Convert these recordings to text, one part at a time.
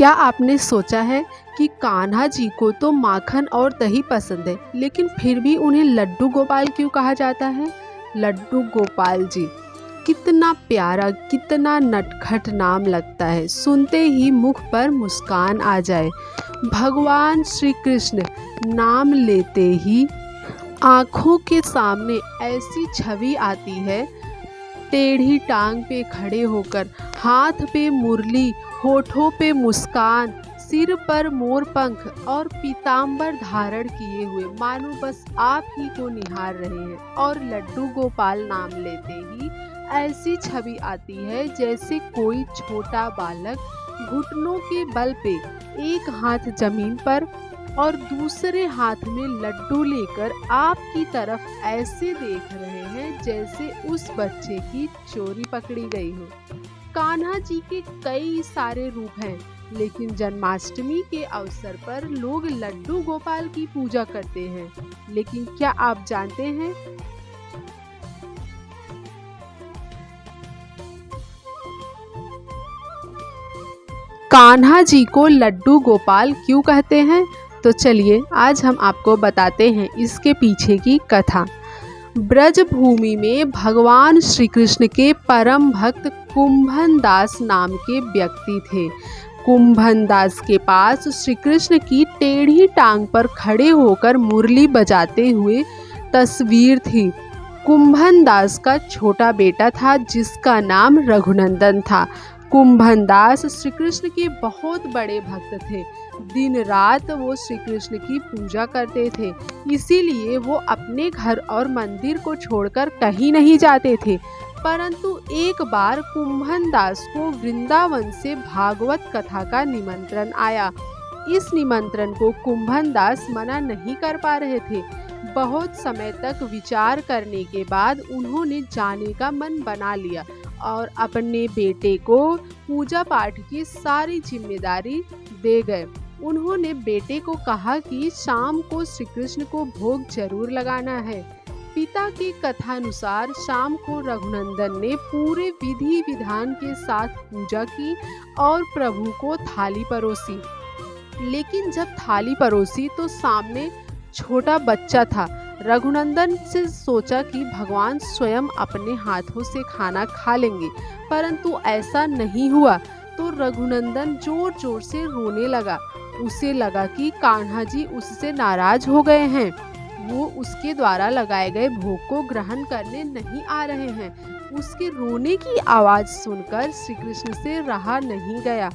क्या आपने सोचा है कि कान्हा जी को तो माखन और दही पसंद है, लेकिन फिर भी उन्हें लड्डू गोपाल क्यों कहा जाता है? लड्डू गोपाल जी, कितना प्यारा, कितना नटखट नाम लगता है। सुनते ही मुख पर मुस्कान आ जाए। भगवान श्री कृष्ण नाम लेते ही आँखों के सामने ऐसी छवि आती है, टेढ़ी टांग पे खड़े होकर, हाथ पे मुरली, होठों पे मुस्कान, सिर पर मोरपंख और पीतांबर धारण किए हुए, मानो बस आप ही को निहार रहे हैं। और लड्डू गोपाल नाम लेते ही ऐसी छवि आती है जैसे कोई छोटा बालक घुटनों के बल पे, एक हाथ जमीन पर और दूसरे हाथ में लड्डू लेकर आपकी तरफ ऐसे देख रहे हैं जैसे उस बच्चे की चोरी पकड़ी गई हो। कान्हा जी के कई सारे रूप हैं, लेकिन जन्माष्टमी के अवसर पर लोग लड्डू गोपाल की पूजा करते हैं। लेकिन क्या आप जानते हैं कान्हा जी को लड्डू गोपाल क्यों कहते हैं? तो चलिए आज हम आपको बताते हैं इसके पीछे की कथा। ब्रज भूमि में भगवान श्री कृष्ण के परम भक्त कुंभन दास नाम के व्यक्ति थे। कुंभन दास के पास श्री कृष्ण की टेढ़ी टांग पर खड़े होकर मुरली बजाते हुए तस्वीर थी। कुंभन दास का छोटा बेटा था जिसका नाम रघुनंदन था। कुंभन दास श्री कृष्ण के बहुत बड़े भक्त थे। दिन रात वो श्री कृष्ण की पूजा करते थे, इसीलिए वो अपने घर और मंदिर को छोड़कर कहीं नहीं जाते थे। परंतु एक बार कुंभन दास को वृंदावन से भागवत कथा का निमंत्रण आया। इस निमंत्रण को कुंभन दास मना नहीं कर पा रहे थे। बहुत समय तक विचार करने के बाद उन्होंने जाने का मन बना लिया और अपने बेटे को पूजा पाठ की सारी जिम्मेदारी दे गए। उन्होंने बेटे को कहा कि शाम को श्री कृष्ण को भोग जरूर लगाना है। पिता की कथानुसार शाम को रघुनंदन ने पूरे विधि विधान के साथ पूजा की और प्रभु को थाली परोसी। लेकिन जब थाली परोसी तो सामने छोटा बच्चा था। रघुनंदन से सोचा कि भगवान स्वयं अपने हाथों से खाना खा लेंगे, परंतु ऐसा नहीं हुआ। तो रघुनंदन जोर जोर से रोने लगा। उसे लगा कि कान्हा जी उससे नाराज हो गए हैं, वो उसके द्वारा लगाए गए भोग को ग्रहण करने नहीं आ रहे हैं। उसके रोने की आवाज सुनकर श्री कृष्ण से रहा नहीं गया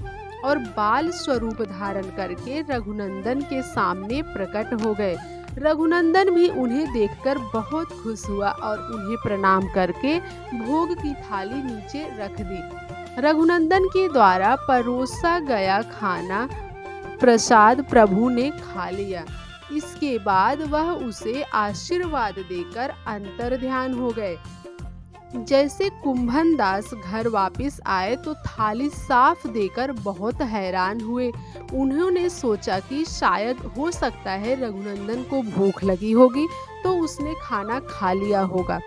और बाल स्वरूप धारण करके रघुनंदन के सामने प्रकट हो गए। रघुनंदन भी उन्हें देखकर बहुत खुश हुआ और उन्हें प्रणाम करके भोग की थाली नीचे रख दी। रघुनंदन के द्वारा परोसा गया खाना प्रसाद प्रभु ने खा लिया। इसके बाद वह उसे आशीर्वाद देकर अंतर्ध्यान हो गए। जैसे कुंभन दास घर वापस आए तो थाली साफ देकर बहुत हैरान हुए। उन्होंने सोचा कि शायद हो सकता है रघुनंदन को भूख लगी होगी तो उसने खाना खा लिया होगा।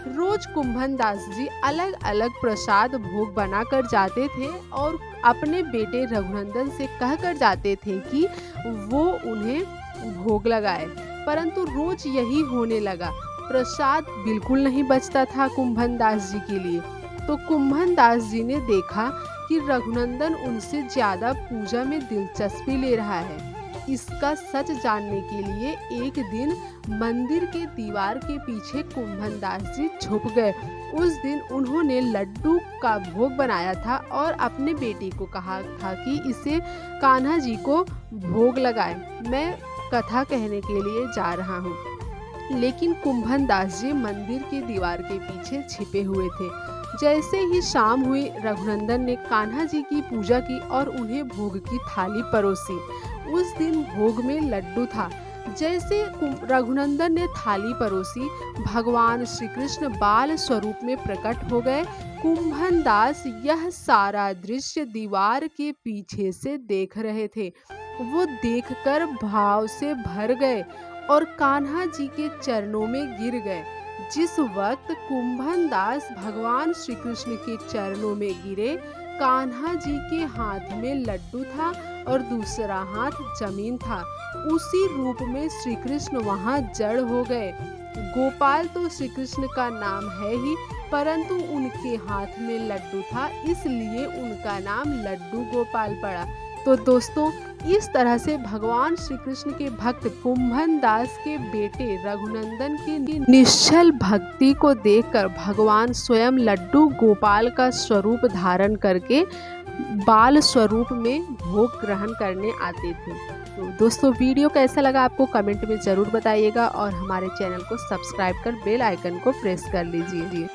रोज कुंभन दास जी अलग अलग प्रसाद भोग बनाकर जाते थे और अपने बेटे रघुनंदन से कहकर जाते थे कि वो उन्हें भोग लगाए, परंतु रोज यही होने लगा। प्रसाद बिल्कुल नहीं बचता था कुंभन दास जी के लिए। तो कुंभन दास जी ने देखा कि रघुनंदन उनसे ज्यादा पूजा में दिलचस्पी ले रहा है। इसका सच जानने के लिए एक दिन मंदिर के दीवार के पीछे कुंभन दास जी छुप गए। उस दिन उन्होंने लड्डू का भोग बनाया था और अपने बेटे को कहा था कि इसे कान्हा जी को भोग लगाए। मैं कथा कहने के लिए जा रहा हूँ। लेकिन कुंभन दास जी मंदिर के दीवार के पीछे छिपे हुए थे। जैसे ही शाम हुई, रघुनंदन ने कान्हा जी की पूजा की और उन्हें भोग की थाली परोसी। उस दिन भोग में लड्डू था। जैसे रघुनंदन ने थाली परोसी, भगवान श्री कृष्ण बाल स्वरूप में प्रकट हो गए। कुंभन दास यह सारा दृश्य दीवार के पीछे से देख रहे थे। वो देखकर भाव से भर गए और कान्हा जी के चरणों में गिर गए। जिस वक्त कुंभन दास भगवान श्री कृष्ण के चरणों में गिरे, कान्हा जी के हाथ में लड्डू था और दूसरा हाथ जमीन था। उसी रूप में श्री कृष्ण वहाँ जड़ हो गए। गोपाल तो श्री कृष्ण का नाम है ही, परंतु उनके हाथ में लड्डू था, इसलिए उनका नाम लड्डू गोपाल पड़ा। तो दोस्तों, इस तरह से भगवान श्री कृष्ण के भक्त कुंभन दास के बेटे रघुनंदन की निश्चल भक्ति को देखकर भगवान स्वयं लड्डू गोपाल का स्वरूप धारण करके बाल स्वरूप में भोग ग्रहण करने आते थे। तो दोस्तों, वीडियो कैसा लगा आपको कमेंट में ज़रूर बताइएगा और हमारे चैनल को सब्सक्राइब कर बेल आइकन को प्रेस कर लीजिए।